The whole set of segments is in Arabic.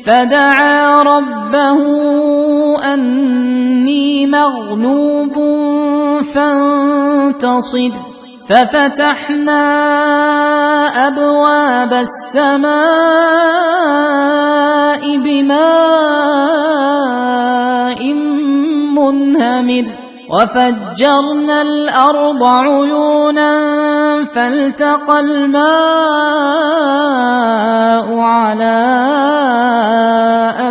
فدعا ربه أني مغلوب فانتصر ففتحنا أبواب السماء بماء منهمر وفجرنا الأرض عيونا فالتقى الماء على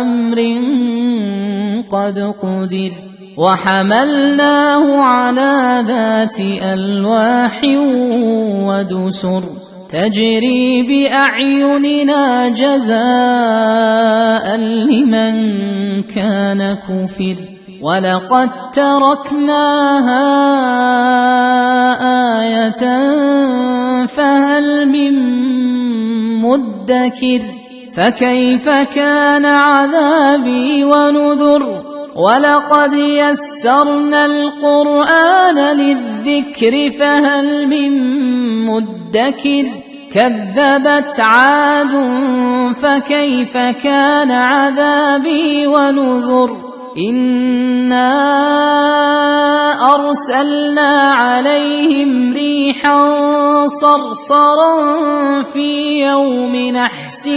أمر قد قدر وحملناه على ذات ألواح ودسر تجري بأعيننا جزاء لمن كان كفر ولقد تركناها آية فهل من مدكر فكيف كان عذابي ونذر ولقد يسرنا القرآن للذكر فهل من مدكر كذبت عاد فكيف كان عذابي ونذر إنا أرسلنا عليهم ريحا صرصرا في يوم نحس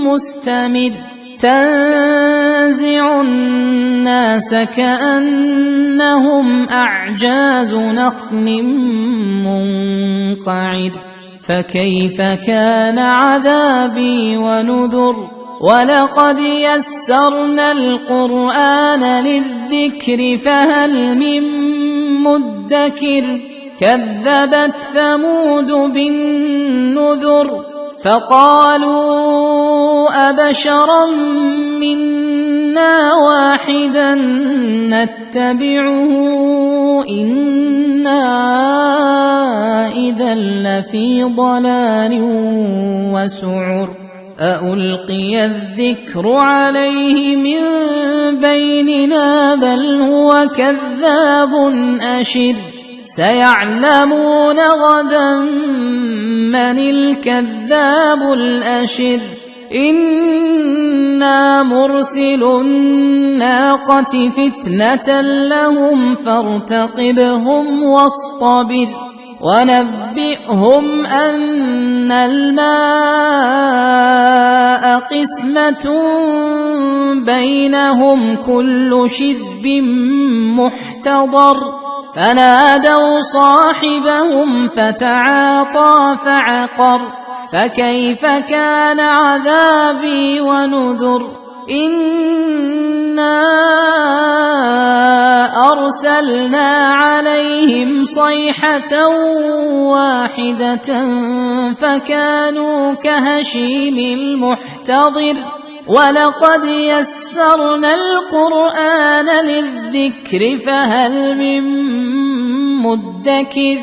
مستمر تنزع الناس كأنهم أعجاز نخل منقعر فكيف كان عذابي ونذر ولقد يسرنا القرآن للذكر فهل من مدكر كذبت ثمود بالنذر فقالوا أبشرا منا واحدا نتبعه إنا إذا لفي ضلال وسعر أألقي الذكر عليه من بيننا بل هو كذاب أشر سيعلمون غدا من الكذاب الأشر إنا مرسل الناقة فتنة لهم فارتقبهم واصطبر ونبئهم أن الماء قسمة بينهم كل شرب محتضر فنادوا صاحبهم فتعاطى فعقر فكيف كان عذابي ونذر إنا أرسلنا عليهم صيحة واحدة فكانوا كهشيم المحتضر ولقد يسرنا القرآن للذكر فهل من مدكر